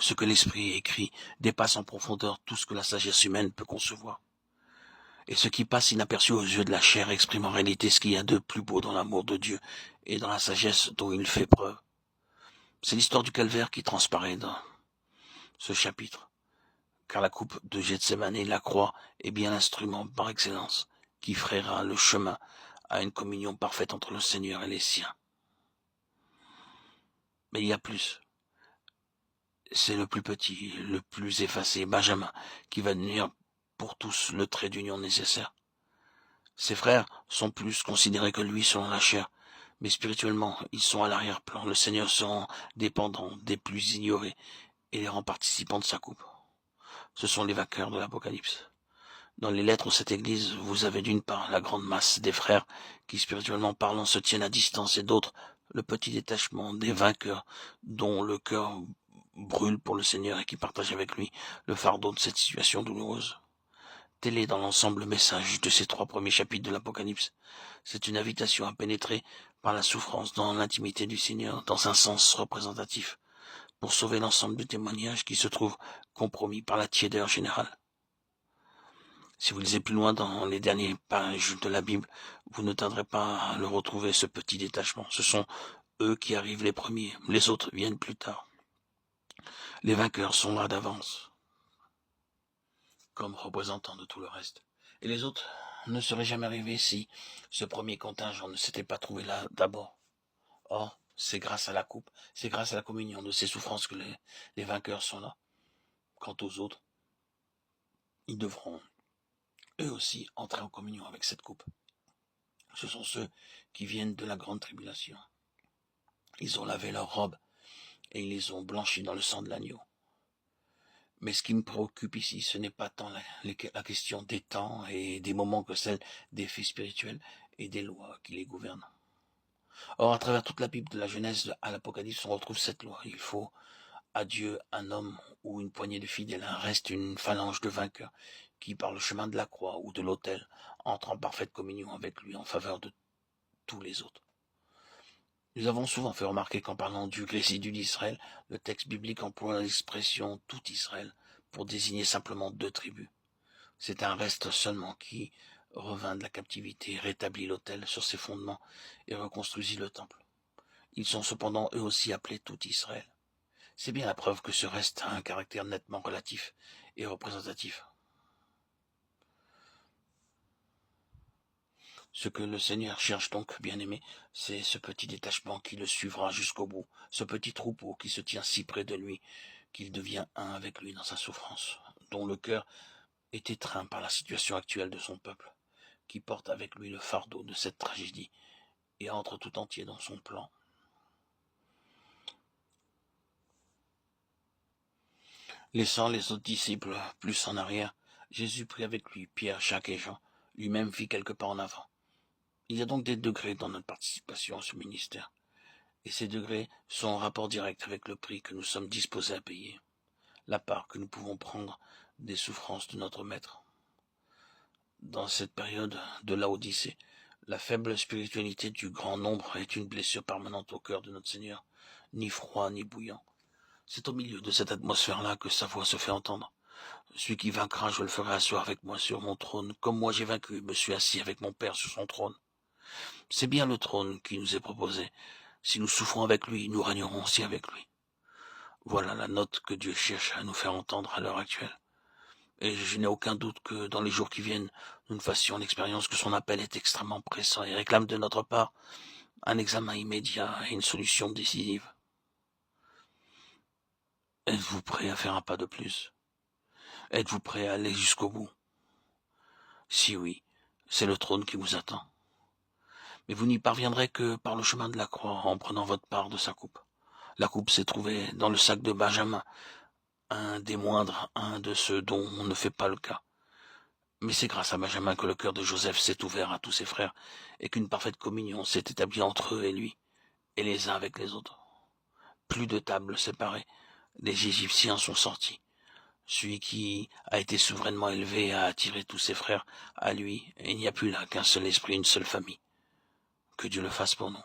Ce que l'Esprit écrit dépasse en profondeur tout ce que la sagesse humaine peut concevoir. Et ce qui passe inaperçu aux yeux de la chair exprime en réalité ce qu'il y a de plus beau dans l'amour de Dieu et dans la sagesse dont il fait preuve. C'est l'histoire du calvaire qui transparaît dans ce chapitre, car la coupe de Gethsémane, la croix, est bien l'instrument par excellence qui frayera le chemin à une communion parfaite entre le Seigneur et les siens. Mais il y a plus. C'est le plus petit, le plus effacé, Benjamin, qui va devenir pour tous le trait d'union nécessaire. Ses frères sont plus considérés que lui selon la chair, mais spirituellement, ils sont à l'arrière-plan. Le Seigneur se rend dépendant des plus ignorés et les rend participants de sa coupe. Ce sont les vainqueurs de l'Apocalypse. Dans les lettres de cette église, vous avez d'une part la grande masse des frères qui, spirituellement parlant, se tiennent à distance, et d'autre, le petit détachement des vainqueurs dont le cœur brûle pour le Seigneur et qui partagent avec lui le fardeau de cette situation douloureuse. Tel est dans l'ensemble le message de ces 3 premiers chapitres de l'Apocalypse. C'est une invitation à pénétrer par la souffrance dans l'intimité du Seigneur, dans un sens représentatif, pour sauver l'ensemble du témoignage qui se trouve compromis par la tiédeur générale. Si vous lisez plus loin dans les dernières pages de la Bible, vous ne tarderez pas à le retrouver, ce petit détachement. Ce sont eux qui arrivent les premiers, les autres viennent plus tard. Les vainqueurs sont là d'avance, comme représentants de tout le reste. Et les autres ne seraient jamais arrivés si ce premier contingent ne s'était pas trouvé là d'abord. Or, c'est grâce à la coupe, c'est grâce à la communion de ces souffrances que les vainqueurs sont là. Quant aux autres, ils devront eux aussi entrer en communion avec cette coupe. Ce sont ceux qui viennent de la grande tribulation. Ils ont lavé leurs robes et ils les ont blanchis dans le sang de l'agneau. Mais ce qui me préoccupe ici, ce n'est pas tant la question des temps et des moments que celle des faits spirituels et des lois qui les gouvernent. Or, à travers toute la Bible, de la Genèse à l'Apocalypse, on retrouve cette loi. Il faut à Dieu un homme ou une poignée de fidèles, un reste, une phalange de vainqueurs qui, par le chemin de la croix ou de l'autel, entre en parfaite communion avec lui en faveur de tous les autres. Nous avons souvent fait remarquer qu'en parlant du résidu d'Israël, le texte biblique emploie l'expression tout Israël pour désigner simplement 2 tribus. C'est un reste seulement qui revint de la captivité, rétablit l'autel sur ses fondements et reconstruisit le temple. Ils sont cependant eux aussi appelés tout Israël. C'est bien la preuve que ce reste a un caractère nettement relatif et représentatif. Ce que le Seigneur cherche donc, bien-aimé, c'est ce petit détachement qui le suivra jusqu'au bout, ce petit troupeau qui se tient si près de lui, qu'il devient un avec lui dans sa souffrance, dont le cœur est étreint par la situation actuelle de son peuple, qui porte avec lui le fardeau de cette tragédie et entre tout entier dans son plan. Laissant les autres disciples plus en arrière, Jésus prit avec lui Pierre, Jacques et Jean, lui-même fit quelques pas en avant. Il y a donc des degrés dans notre participation à ce ministère, et ces degrés sont en rapport direct avec le prix que nous sommes disposés à payer, la part que nous pouvons prendre des souffrances de notre Maître. Dans cette période de Laodicée, la faible spiritualité du grand nombre est une blessure permanente au cœur de notre Seigneur, ni froid ni bouillant. C'est au milieu de cette atmosphère-là que sa voix se fait entendre. Celui qui vaincra, je le ferai asseoir avec moi sur mon trône, comme moi j'ai vaincu, me suis assis avec mon Père sur son trône. C'est bien le trône qui nous est proposé. Si nous souffrons avec lui, nous régnerons aussi avec lui. Voilà la note que Dieu cherche à nous faire entendre à l'heure actuelle. Et je n'ai aucun doute que dans les jours qui viennent, nous ne fassions l'expérience que son appel est extrêmement pressant et réclame de notre part un examen immédiat et une solution décisive. Êtes-vous prêt à faire un pas de plus? Êtes-vous prêt à aller jusqu'au bout? Si oui, c'est le trône qui vous attend. Mais vous n'y parviendrez que par le chemin de la croix, en prenant votre part de sa coupe. La coupe s'est trouvée dans le sac de Benjamin, un des moindres, un de ceux dont on ne fait pas le cas. Mais c'est grâce à Benjamin que le cœur de Joseph s'est ouvert à tous ses frères, et qu'une parfaite communion s'est établie entre eux et lui, et les uns avec les autres. Plus de tables séparées, les Égyptiens sont sortis. Celui qui a été souverainement élevé a attiré tous ses frères à lui, et il n'y a plus là qu'un seul esprit, une seule famille. Que Dieu le fasse pour nous.